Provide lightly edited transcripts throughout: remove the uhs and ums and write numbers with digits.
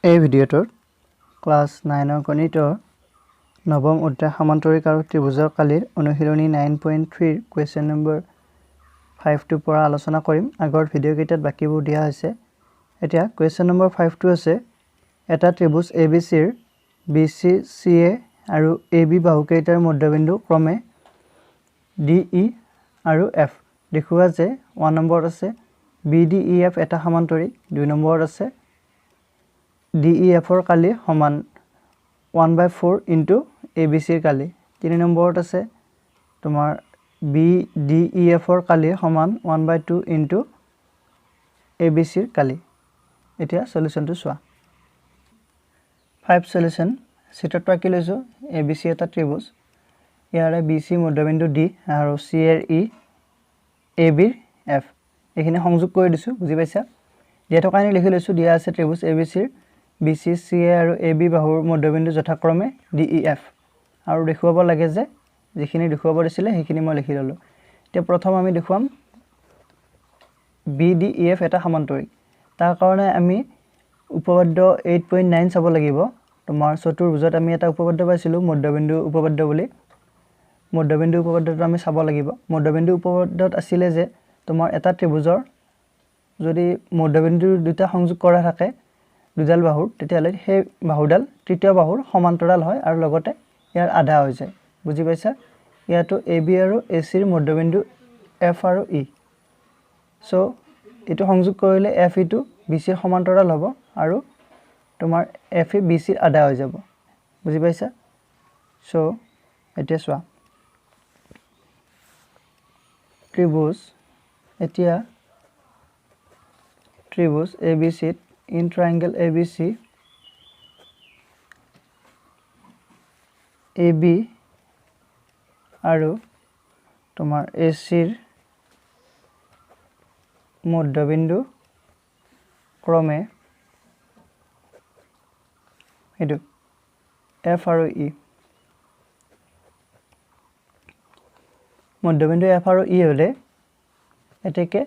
এই ভিডিঅ'টোত ক্লাছ 9 গণিতৰ নৱম অধ্যায় সমান্তৰিক আৰু ত্ৰিভুজৰ কালিৰ অনুশীলনী 9.3 কুৱেশ্যন নম্বৰ 5 ৰ পৰা আলোচনা কৰিম। আগৰ ভিডিঅ' কেইটাত বাকিবোৰ দিয়া হৈছে। এতিয়া কুৱেশ্যন নম্বৰ 5 টো আছে এটা ত্ৰিভুজ ABCৰ BC CA আৰু AB বাহুকেইটাৰ মধ্যবিন্দু ক্ৰমে DE আৰু F দেখুওৱা যে 1 নম্বৰত আছে BDEF এটা সমান্তৰিক, 2 নম্বৰত আছে DEF ৰ কালি সমান 1/4 ইনটু ABC ৰ কালি, 3 নম্বৰত আছে তোমাৰ BDEF ৰ কালি সমান 1/2 ইনটু ABC ৰ কালি। এতিয়া সলিউশনটো চোৱা। 5 সলিউশন চিত্ৰত ৰাখি লৈছো ABC এটা ত্ৰিভুজ, ইয়াৰে BC মধ্যবিন্দু D আৰু C ৰ E, AB ৰ F এইখিনি সংযোগ কৰি দিছো, বুজি পাইছা? দিয়া থকাখিনি লিখি লৈছো। দিয়া আছে ত্ৰিভুজ ABC ৰ BC CA আৰু AB বাহুৰ মধ্যবিন্দু যথাক্ৰমে DEF আৰু দেখুৱাব লাগে যে যিখিনি দেখুৱাব দিছিলে সেইখিনি মই লিখি ললো। এতিয়া প্ৰথম আমি দেখুৱাম BDEF এটা সমান্তৰিক। তাৰ কাৰণে আমি উপপাদ্য 8.9 চাব লাগিব। তোমাৰ চতুৰ্ভুজত আমি এটা উপপাদ্য পাইছিলো মধ্যবিন্দু উপপাদ্য বুলি। মধ্যবিন্দু উপপাদ্যটো আমি চাব লাগিব। মধ্যবিন্দু উপপাদ্যত আছিল যে তোমাৰ এটা ত্ৰিভুজৰ যদি মধ্যবিন্দু দুটা সংযোগ কৰা থাকে দুডাল বাহুৰ, তেতিয়াহ'লে সেই বাহুডাল তৃতীয় বাহুৰ সমান্তৰাল হয় আৰু লগতে ইয়াৰ আধা হৈ যায়, বুজি পাইছা? ইয়াতো AB আৰু AC ৰ মধ্যবিন্দু F আৰু E। সো এটো সংযোগ কৰিলে FE টো BC ৰ সমান্তৰাল হ'ব আৰু তোমাৰ FE BC ৰ আধা হৈ যাব, বুজি পাইছা? সো এতিয়া চোৱা ত্ৰিভুজ, এতিয়া ত্ৰিভুজ ABC in triangle ABC AB আৰু তোমাৰ AC ৰ মধ্যবিন্দু ক্ৰমে এটো F আৰু E। মধ্যবিন্দু F আৰু E হলে এতেকে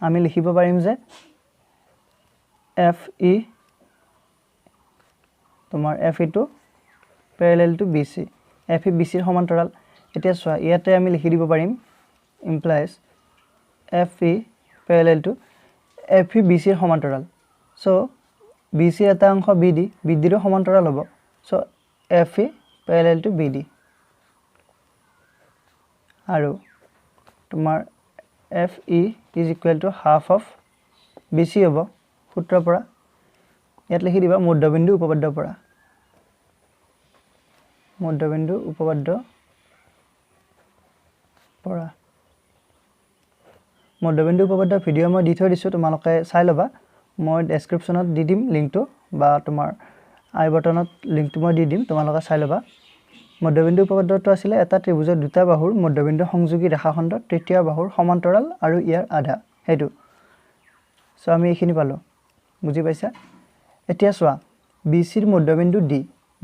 আমি লিখিব পাৰিম যে FE তোমাৰ FE টো parallel to BC, FE BC ৰ সমান্তৰাল। এতিয়া চোৱা ইয়াতে আমি লিখি দিব পাৰিম implies FE parallel to FE BC ৰ সমান্তৰাল। সো BC এটা অংশ BD, BD ৰ সমান্তৰাল হ'ব। So FE parallel to BD আৰু তোমাৰ FE is equal to half of BC হ'ব সূত্ৰৰ পৰা। ইয়াত লিখি দিবা মধ্যবিন্দু উপপাদ্যৰ পৰা। মধ্যবিন্দু উপপাদ্য পৰা মধ্যবিন্দু উপপাদ্য ভিডিও মই দি থৈ দিছো, তোমালোকে চাই লবা। মই ডেসক্ৰিপচনত দি দিম লিংকটো বা তোমাৰ আই বটনত লিংকটো মই দি দিম, তোমালোকে চাই লবা। মধ্যবিন্দু উপপাদ্যটো আছিল এটা ত্ৰিভুজৰ দুটা বাহুৰ মধ্যবিন্দু সংযোগী ৰেখাখণ্ড তৃতীয় বাহুৰ সমান্তৰাল আৰু ইয়াৰ আধা, হেতু। সো আমি এইখিনি পালো, বুজি পাইছা? এতিয়া চোৱা BC ৰ মধ্যবিন্দু D,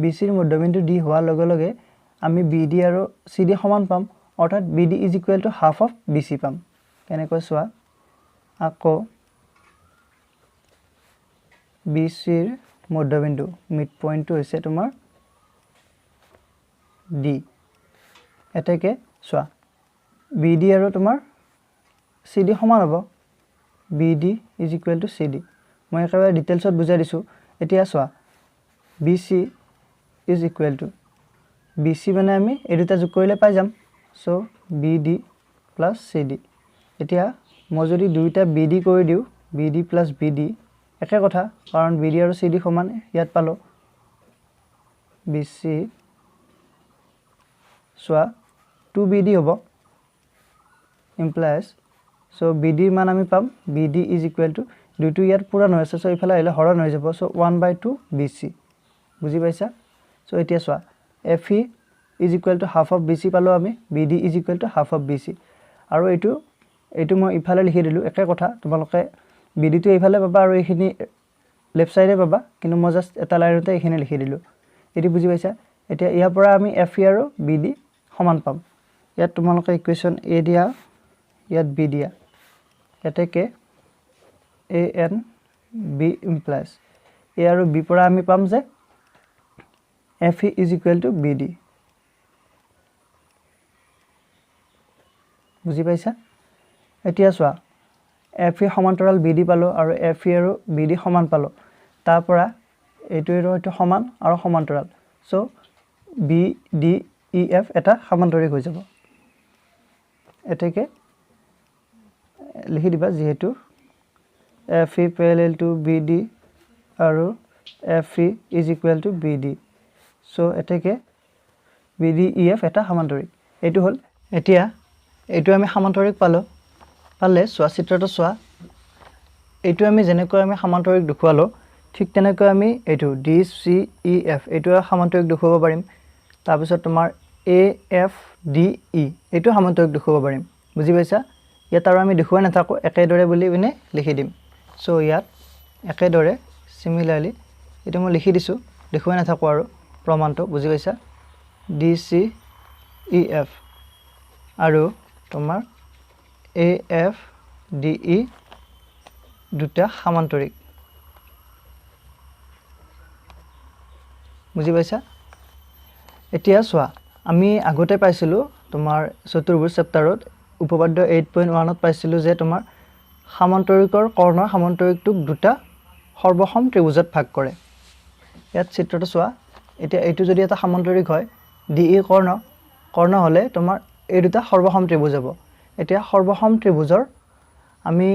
BC ৰ মধ্যবিন্দু D হোৱাৰ লগে লগে আমি BD আৰু CD সমান পাম, অৰ্থাৎ BD is equal to half of BC পাম। কেনেকৈ চোৱা আকৌ BC ৰ মধ্যবিন্দু মিড পইণ্টটো হৈছে তোমাৰ D। এতেকে চোৱা BD আৰু তোমাৰ CD সমান হ'ব, BD is equal to CD। মই একেবাৰে ডিটেইলছত বুজাই দিছো। এতিয়া চোৱা BC is equal to BC মানে আমি এই দুটা যোগ কৰিলে পাই যাম। So BD plus CD। এতিয়া মই যদি দুইটা BD কৰি দিও, BD plus BD একে কথা, কাৰণ BD আৰু CD সমান, ইয়াত পালো BC চোৱা 2BD হ'ব implies সো BD ৰ মান আমি পাম BD is equal to দুইটো ইয়াত পূৰণ হৈ আছে, সো ইফালে আহিলে হৰণ হৈ যাব। সো 1/2 BC, বুজি পাইছা? সো এতিয়া চোৱা FE is equal to half of BC পালো আমি, BD is equal to half of BC আৰু এইটো মই ইফালে লিখি দিলো, একে কথা। তোমালোকে BD টো ইফালে পাবা আৰু এইখিনি লেফট সাইডে পাবা, কিন্তু মই জাস্ট এটা লাইনতে এইখিনি লিখি দিলো। এটি বুজি পাইছা? এতিয়া ইয়াৰ পৰা আমি FE আৰু BD সমান পাম। ইয়াত তোমালোকে ইকুৱেশ্যন A দিয়া, ইয়াত B দিয়া, এতেকে AN B implies A আৰু B পৰা আমি পাম যে FE is equal to BD বুজি পাইছা এতিয়া চোৱা FE সমান্তৰাল BD পালো আৰু FE আৰু BD সমান পালো তাৰ পৰা এইটো সমান আৰু সমান্তৰাল সো BDEF এটা সমান্তৰিক হৈ যাব এটাকে লিখি দিবা যেহেতু FE parallel to BD আৰু FE is equal to BD so এটাকে BDEF এটা সমান্তৰিক এটো হল এতিয়া এটো আমি সমান্তৰিক পালে সোৱা চিত্ৰটো সোৱা এটো আমি যেনেকৈ আমি সমান্তৰিক দেখুৱালো ঠিক তেনেকৈ আমি এটো DCEF এটো সমান্তৰিক দেখুৱাব পাৰিম তাৰ পিছত তোমাৰ AFDE এটো সমান্তৰিক দেখুৱাব পাৰিম বুজি পাইছা ইয়াত আৰু আমি দেখুৱাই নাথাকো একেদৰে বুলি বিনে লিখি দিম সো ইয়াত একেদৰে সিমিলাৰলি এটো মই লিখি দিছো দেখুৱাই নাথাকো আৰু প্ৰমাণটো বুজি পাইছা DCEF আৰু তোমাৰ AFDE দুটা সমান্তৰিক বুজি পাইছা এতিয়া সোৱা আমি আগতে পাইছিলো তোমাৰ চতুৰ্ভুজ চেপ্টাৰত উপপাদ্য 8.1 ত পাইছিলো যে তোমাৰ সমান্তৰিকৰ কৰ্ণ সমান্তৰিকটোক দুটা সৰ্বসম ত্ৰিভুজত ভাগ কৰে ইয়াত চিত্ৰটো সোৱা এতিয়া এইটো যদি এটা সমান্তৰিক হয় DE কৰ্ণ হলে তোমাৰ এই দুটা সৰ্বসম ত্ৰিভুজ হ'ব এতিয়া সৰ্বসম ত্ৰিভুজৰ আমি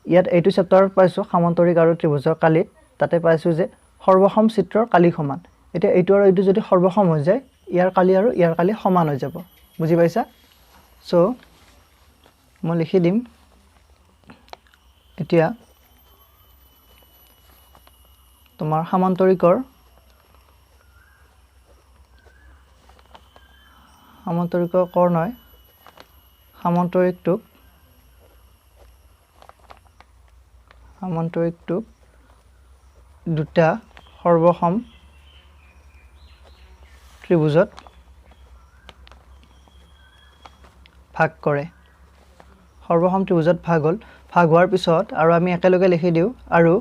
ইয়াত এইটো চেপ্টাৰত পাইছো সমান্তৰিক আৰু ত্ৰিভুজৰ কালিত তাতে পাইছো যে সৰ্বসম চিত্ৰৰ কালি সমান এতিয়া এইটো আৰু এইটো যদি সৰ্বসম হৈ যায় ইয়াৰ কালি সমান হৈ যাব বুজি পাইছা সো মই লিখি দিম এতিয়া তোমাৰ সমান্তৰিকৰ কৰ্ণই সমান্তৰিকটোক দুটা সৰ্বসম ত্ৰিভুজত ভাগ কৰে সৰ্বসম ত্ৰিভুজত ভাগ হোৱাৰ পিছত আৰু আমি একেলগে লিখি দিও আৰু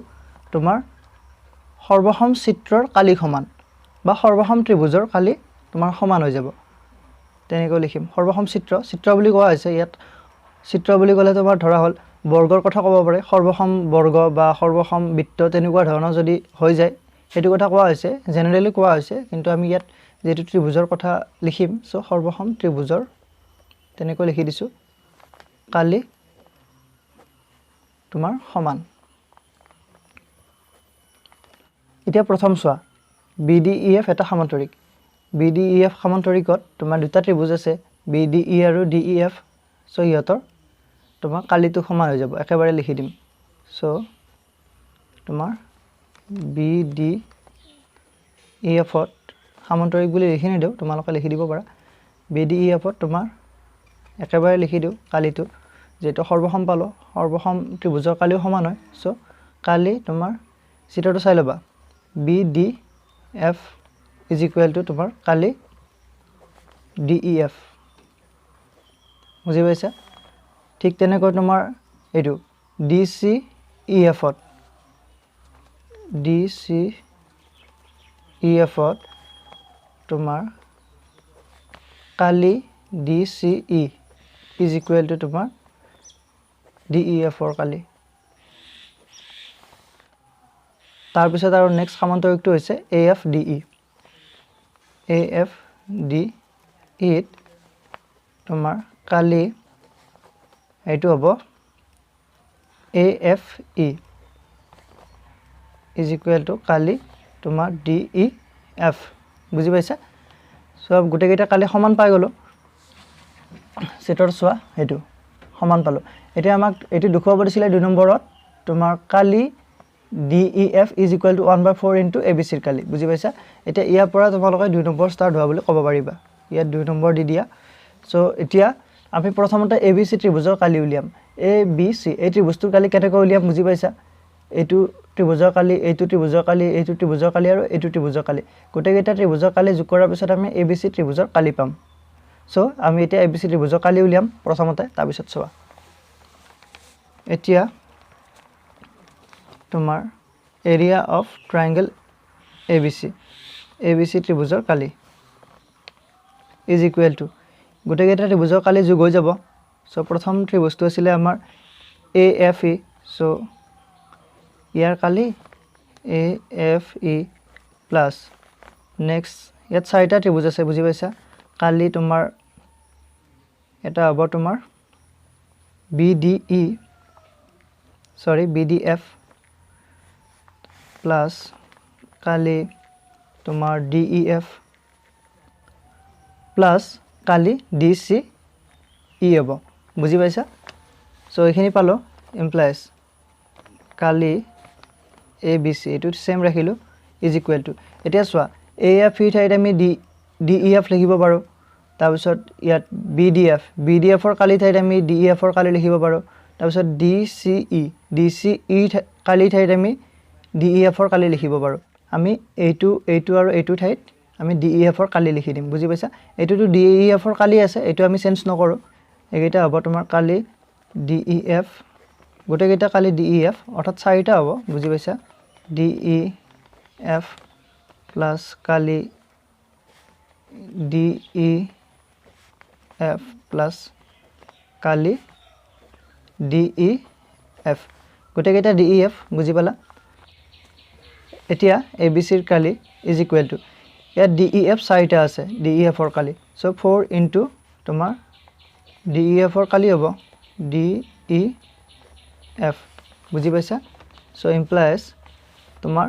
তোমাৰ সৰ্বসম চিত্ৰৰ কালি সমান বা সৰ্বসম ত্ৰিভুজৰ কালি তোমাৰ সমান হৈ যাব তেনেকৈ লিখিম সৰ্বসম চিত্ৰ বুলি কোৱা হৈছে ইয়াত চিত্ৰ বুলি ক'লে তোমাৰ ধৰা হল বৰ্গৰ কথা ক'ব পাৰে সৰ্বসম বৰ্গ বা সৰ্বসম বৃত্ত তেনেকুৱা ধৰণৰ যদি হৈ যায় হেতু কথা কোৱা হৈছে জেনাৰেলি কোৱা হৈছে কিন্তু আমি ইয়াত যেটো ত্ৰিভুজৰ কথা লিখিম সো সৰ্বসম ত্ৰিভুজৰ তেনেকৈ লিখি দিছো কালি তোমাৰ সমান এতিয়া প্ৰথম সোৱা BDEF এটা সমান্তৰিক BDEF সমান্তৰিকত তোমাৰ দুটা ত্ৰিভুজ আছে BDE আৰু DEF সো ইহতৰ তোমাৰ কালিটো সমান হৈ যাব একেবাৰে লিখি দিম সো তোমাৰ BDEF ত সমান্তৰিক বুলি লিখি নিদিও তোমালোকে লিখি দিব পাৰা BDEF ত তোমাৰ একেবাৰে লিখি দিও কালিটো যেটো সৰ্বসম পালো সৰ্বসম ত্ৰিভুজৰ কালিও সমান হয় সো কালি তোমাৰ চিত্ৰটো চাই লবা BDF is equal to তোমাৰ কালি DEF বুজি পাইছা ঠিক তেনেকৈ তোমাৰ এটো DCEF ত তোমাৰ কালি DCE is equal to তোমাৰ DEF ৰ কালি তাৰ পিছত আৰু নেক্সট সমান্তৰিকটো হৈছে AFDE ত তোমাৰ কালি এইটো হ'ব AFE is equal to কালি তোমাৰ DEF বুজি পাইছা সব গুটে কেইটা কালি সমান পাই গলো চিত্ৰৰ সোৱা হেতু সমান পালো এতিয়া আমাক এটি দেখুৱাব দিছিলে 2 নম্বৰত তোমাৰ কালি DEF is equal to 1/4 into ABC ৰ কালি বুজি পাইছা এতিয়া ইয়াৰ পৰা তোমালোকে 2 নম্বৰ স্টাৰ্ট হোৱা বুলি ক'ব পাৰিবা ইয়াত 2 নম্বৰ দি দিয়া সো এতিয়া আমি প্ৰথমতে ABC ত্ৰিভুজৰ কালি উলিয়াম ABC এই ত্ৰিভুজটোৰ কালি কেনেকৈ উলিয়াম বুজি পাইছা এইটো ত্ৰিভুজৰ কালি এইটো ত্ৰিভুজৰ কালি এইটো ত্ৰিভুজৰ কালি আৰু এইটো ত্ৰিভুজৰ কালি গোটেই কেইটা ত্ৰিভুজৰ কালি যোগ কৰাৰ পিছত আমি ABC ত্ৰিভুজৰ কালি পাম সো আমি এতিয়া ABC ত্ৰিভুজৰ কালি উলিয়াম প্ৰথমতে তাৰ পিছত চোৱা এতিয়া তোমাৰ এৰিয়া অফ ট্ৰায়াঙ্গল ABC ত্ৰিভুজৰ কালি ইজ ইকুৱেল টু গোটেইকেইটা ত্ৰিভুজৰ কালি যোগ হৈ যাব সো প্ৰথম ত্ৰিভুজটো আছিল আমাৰ AFE সো ইয়াৰ কালি AFE প্লাস নেক্সট ইয়াত চাৰিটা ত্ৰিভুজ আছে বুজি পাইছা কালি তোমাৰ এটা হ'ব তোমাৰ BDF প্লাস কালি তোমাৰ DEF প্লাস কালি DCE হ'ব বুজি পাইছা সো এখিনি পালো ইমপ্লাইজ কালি ABC এটো সেম ৰাখিলো ইজ ইকুৱেল টু এতিয়া চোৱা AFE ঠাইত আমি DEF লিখিব পাৰো তাৰ পিছত ইয়াত BDF ৰ কালি ঠাইত আমি DEF ৰ কালি লিখিব পাৰো তাৰ পিছত DCE কালি ঠাইত আমি DEF ৰ কালি লিখিব পাৰো আমি এইটো আৰু এইটো ঠাইত আমি DEF ৰ কালি লিখি দিম বুজি পাইছা এইটোটো DEF ৰ কালি আছে এইটো আমি চেঞ্জ নকৰো একেটা হ'ব তোমাৰ কালি DEF গোটেইকেইটা কালি DEF অৰ্থাৎ চাৰিটা হ'ব বুজি পাইছা DEF প্লাস কালি DEF প্লাস কালি DEF গোটেইকেইটা DEF বুজি পালা এতিয়া ABC ৰ কালি ইজ ইকুৱেল টু ইয়াত DEF চাৰিটা আছে DEF ৰ কালি সো 4 ইনটু তোমাৰ DEF ৰ কালি হ'ব DEF বুজি পাইছা সো ইমপ্লাইজ তোমাৰ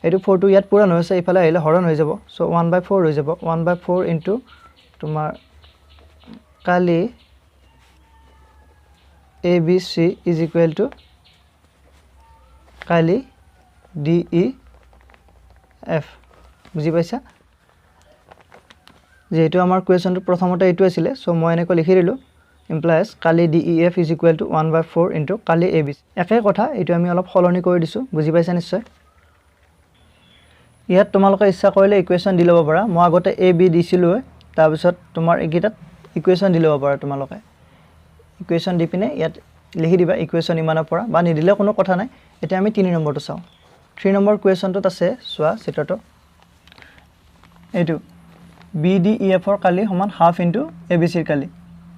এটো 4 টো ইয়াত পূৰণ হৈছে ইফালে আহিলে হৰণ হৈ যাব সো 1/4 হৈ যাব 1/4 ইনটু তোমাৰ কালি ABC is equal two Kali DEF বুজি পাইছা যেহেতু আমাৰ কোৱেশ্চনটো প্ৰথমতে এইটো আছিল সো মই এনেকৈ লিখি দিলো implies Kali DEF is equal two 1/4 into Kali ABC একে কথা এইটো আমি অলপ সলনি কৰি দিছো বুজি পাইছা নিশ্চয় ইয়াত তোমালোকে ইচ্ছা কৰিলে ইকুৱেশ্চন দি ল'ব পাৰা মই আগতে AB দিছিলো তাৰ পিছত তোমাৰ একিটাত ইকুৱেশ্চন দি ল'ব পাৰা তোমালোকে ইকুৱেশ্চন দি পিনে ইয়াত লিখি দিবা ইকুৱেশ্চন ইমানৰ পৰা বা নিদিলে কোনো কথা নাই এটা আমি 3 নম্বৰটো চাও 3 নম্বৰ কুৱেশ্চনটোত আছে সোৱা চিত্ৰটো এইটো BDEF ৰ কালি সমান হাফ ইনটু ABC ৰ কালি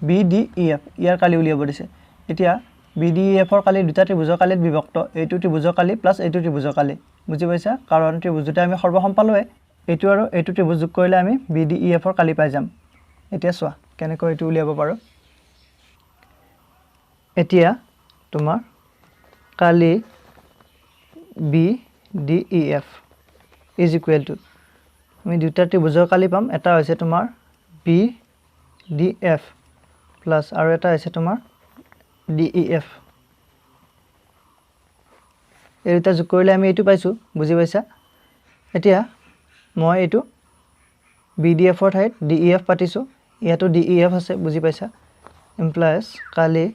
BDEF ইয়াৰ কালি উলিয়াব দিছে এতিয়া BDEF ৰ কালি দুটা ত্ৰিভুজৰ কালিত বিভক্ত এইটো ত্ৰিভুজৰ কালি প্লাস এইটো ত্ৰিভুজৰ কালি বুজি পাইছা কাৰণ ত্ৰিভুজ দুটা আমি সৰ্বসম পালোৱে এইটো আৰু এইটো ত্ৰিভুজ যোগ কৰিলে আমি BDEF ৰ কালি পাই যাম এতিয়া সোৱা কেনেকৈ এইটো উলিয়াব পাৰো এতিয়া তোমাৰ কালি BDEF is equal to আমি দুটা ত্ৰিভুজৰ কালি পাম এটা হৈছে তোমাৰ BDF প্লাস আৰু এটা হৈছে তোমাৰ DEF এই দুটা যোগ কৰিলে আমি এইটো পাইছো বুজি পাইছা এতিয়া মই এইটো BDF ৰ ঠাইত DEF পাতিছো ইয়াতো DEF আছে বুজি পাইছা ইমপ্লাইজ কালি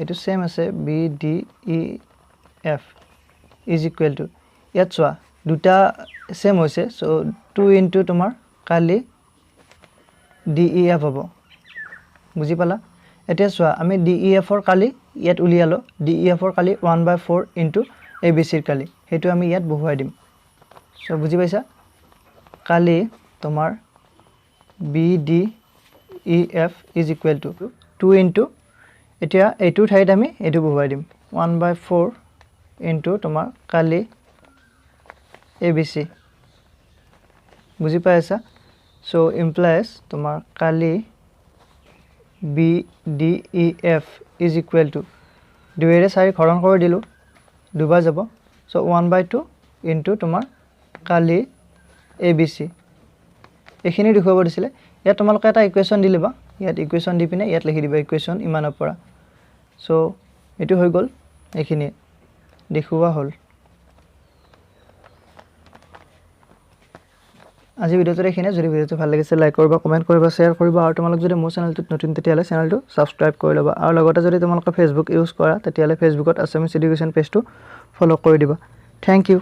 এইটো সেম আছে BDEF is equal to ইয়াত চোৱা দুটা সেম হৈছে সো 2 ইনটু তোমাৰ কালি DEF হ'ব বুজি পালা এতিয়া চোৱা আমি DEF ৰ কালি ইয়াত উলিয়ালো DEF ৰ কালি 1/4 ইনটু ABC ৰ কালি হেতু আমি ইয়াত বহুৱাই দিম সো বুজি পাইছা কালি তোমাৰ BDEF is equal to 2 into এতিয়া এইটো ঠাইত আমি এটো বহুৱাই দিম 1/4 ইনটু তোমাৰ কালি ABC বুজি পাইছা সো ইমপ্লাইজ তোমাৰ কালি BDEF is equal to 2 এৰে 4 হৰণ কৰি দিলো দুবাৰ যাব সো 1/2 ইনটু তোমাৰ কালি ABC এখিনি দেখুৱাব দিছিলে ইয়াত তোমালোকে এটা ইকুৱেশ্যন দি লিবা ইয়াত ইকুৱেশ্যন দি পিনে ইয়াত লিখি দিবা ইকুৱেশ্যন ইমানৰ পৰা সো এটো হৈ গল এখিনি দেখুৱা হল আজি ভিডিওটো এখিনে যদি ভিডিওটো ভাল লাগিছে লাইক কৰিবা কমেন্ট কৰিবা শেয়াৰ কৰিবা আৰু তোমালোক যদি মোৰ চেনেলটোত নতুন তেতিয়ালে চেনেলটো সাবস্ক্ৰাইব কৰি লবা আৰু লগতে যদি তোমালোকে ফেসবুক ইউজ কৰা তেতিয়ালে ফেসবুকত আসামিজ এডুকেশ্যন পেজটো ফলো কৰি দিবা থ্যাংক ইউ